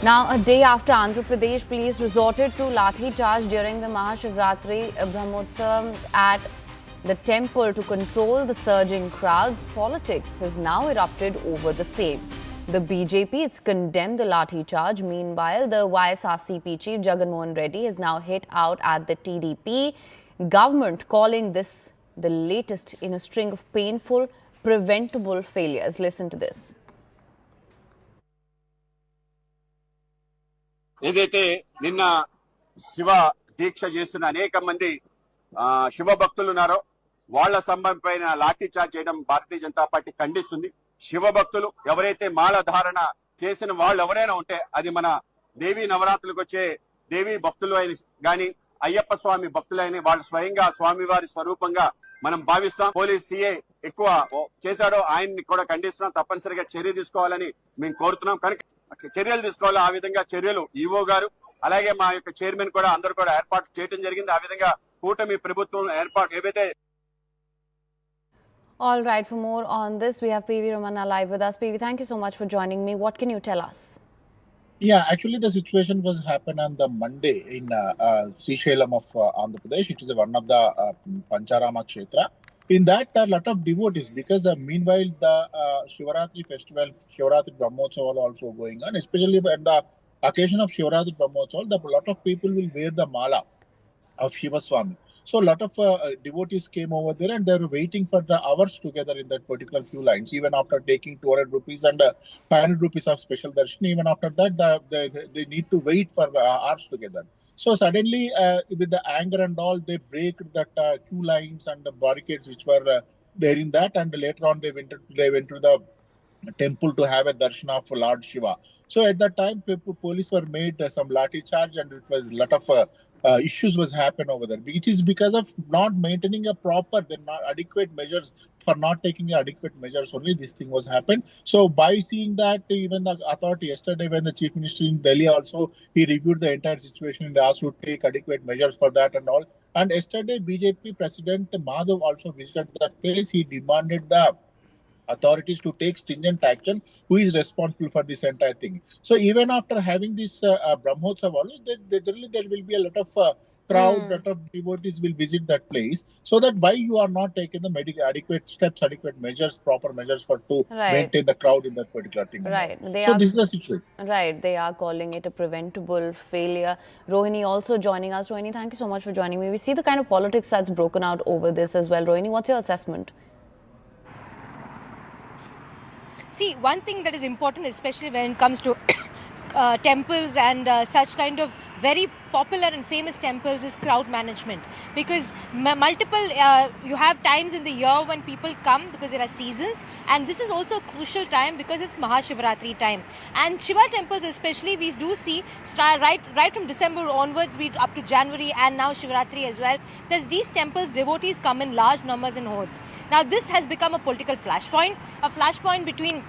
Now, a day after Andhra Pradesh police resorted to lathi charge during the Mahashivratri Brahmotsavs at the temple to control the surging crowds, politics has now erupted over the same. The BJP has condemned the lathi charge. Meanwhile, the YSRCP chief Jagan Mohan Reddy has now hit out at the TDP government, calling this the latest in a string of painful, preventable failures. Listen to this. ఏదైతే నిన్న శివ దీక్ష చేస్తున్న అనేక మంది శివ భక్తులు ఉన్నారో వాళ్ళ సంబంధమైన lathi charge చేయడం భారతీయ జనతా పార్టీ ఖండిస్తుంది. శివ భక్తులు ఎవరైతే మాల ధారణ చేసిన వాళ్ళు ఎవరైనా ఉంటే అది మన దేవీ నవరాత్రులకు వచ్చే దేవీ భక్తులు అయిన గాని అయ్యప్ప స్వామి భక్తులైన వాళ్ళు స్వయంగా స్వామివారి స్వరూపంగా మనం భావిస్తాం. పోలీస్ సిఐ ఎక్కువ చేశాడో ఆయన్ని కూడా ఖండిస్తున్నాం. తప్పనిసరిగా చర్య తీసుకోవాలని మేము కోరుతున్నాం. కనుక చర్యలు తీసుకోవాలి. ఆ విధంగా చర్యలు ఈవో గారు అలాగే మా యొక్క చైర్మన్ కూడా అందరూ కూడా ఏర్పాటు చేయడం జరిగింది. ఆ విధంగా కూటమి ప్రభుత్వం ఏర్పాటు ఏవైతే. All right, for more on this, we have PV Ramana live with us. PV, thank you so much for joining me. What can you tell us? Yeah, actually the situation was happened on the Monday in Sri Shailam of Andhra Pradesh. It is one of the Pancharama Kshetra. In that, a lot of devotees, because meanwhile the Shivaratri festival, Shivaratri Brahmotsav also going on, especially at the occasion of Shivaratri Brahmotsav, a lot of people will wear the mala of Shiva Swami. So a lot of devotees came over there and they were waiting for the hours together in that particular queue lines. Even after taking 200 rupees and 500 rupees of special darshan, even after that, they need to wait for hours together. So suddenly, with the anger and all, they break that queue lines and the barricades which were there in that. And later on, they went to the temple to have a darshan of Lord Shiva. So at that time, police were made some lathi charge, and it was a lot of issues was happen over there. It is because of not maintaining a proper, not adequate measures. For not taking adequate measures, only this thing was happened. So by seeing that, even the authority yesterday, when the chief minister in Delhi also, he reviewed the entire situation and asked to take adequate measures for that and all. And yesterday, BJP President Madhav also visited that place. He demanded the authorities to take stringent action. Who is responsible for this entire thing? So even after having this Brahmotsav, generally there will be a lot of crowd, lot of devotees will visit that place. So that why you are not taking the adequate steps, adequate measures, proper measures for to maintain the crowd in that particular thing. Right. This is the situation. Right. They are calling it a preventable failure. Rohini also joining us. Rohini, thank you so much for joining me. We see the kind of politics that's broken out over this as well. Rohini, what's your assessment? See, one thing that is important, especially when it comes to temples and such kind of very popular and famous temples, is crowd management. Because multiple, you have times in the year when people come because there are seasons, and this is also a crucial time because it's Mahashivratri time. And Shiva temples especially, we do see right from December onwards, up to January, and now Shivratri as well. There's these temples, devotees come in large numbers and hordes. Now this has become a political flashpoint between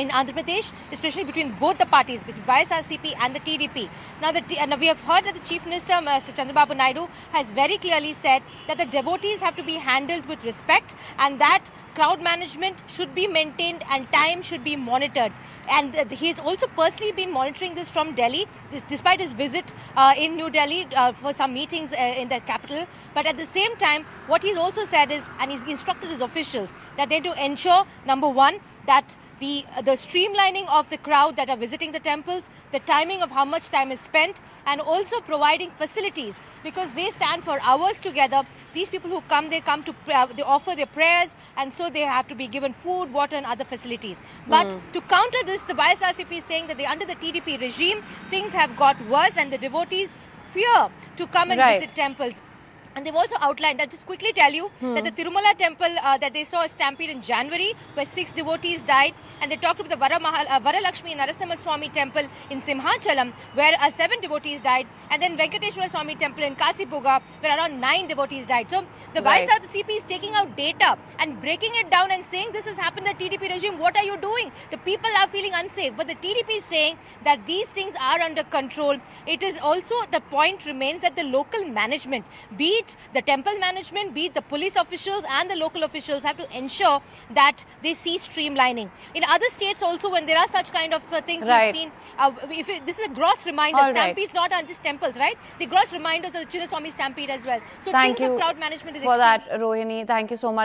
in Andhra Pradesh, especially between both the parties, between YSRCP and the TDP. Now, we have heard that the Chief Minister, Mr. Chandrababu Naidu, has very clearly said that the devotees have to be handled with respect and that crowd management should be maintained and time should be monitored. And he has also personally been monitoring this from Delhi, despite his visit in New Delhi for some meetings in the capital. But at the same time, what he's also said is, and he's instructed his officials, that they to ensure, number one, that the streamlining of the crowd that are visiting the temples, the timing of how much time is spent, and also providing facilities, because they stand for hours together. These people who come, they offer their prayers, and so they have to be given food, water and other facilities. But to counter this, the YSRCP is saying that under the TDP regime, things have got worse and the devotees fear to come and visit temples. And they've also outlined, I'll just quickly tell you, that the Tirumala temple, that they saw a stampede in January, where 6 devotees died. And they talked about the Varalakshmi Narasimha Swami temple in Simhachalam, where 7 devotees died. And then Venkateshwara Swami temple in Kasipuga, where around 9 devotees died. So the YSRCP is taking out data and breaking it down and saying this has happened in the TDP regime. What are you doing? The people are feeling unsafe. But the TDP is saying that these things are under control. It is also, the point remains that the local management, be it it the temple management, be it the police officials and the local officials, have to ensure that they see streamlining. In other states also, when there are such kind of things, Right. we've seen, this is a gross reminder. All right. Stampedes not are just temples, right? The gross reminders of the Chinnaswamy stampede as well. So Thank things you of crowd management is for extremely that, Rohini. Thank you so much.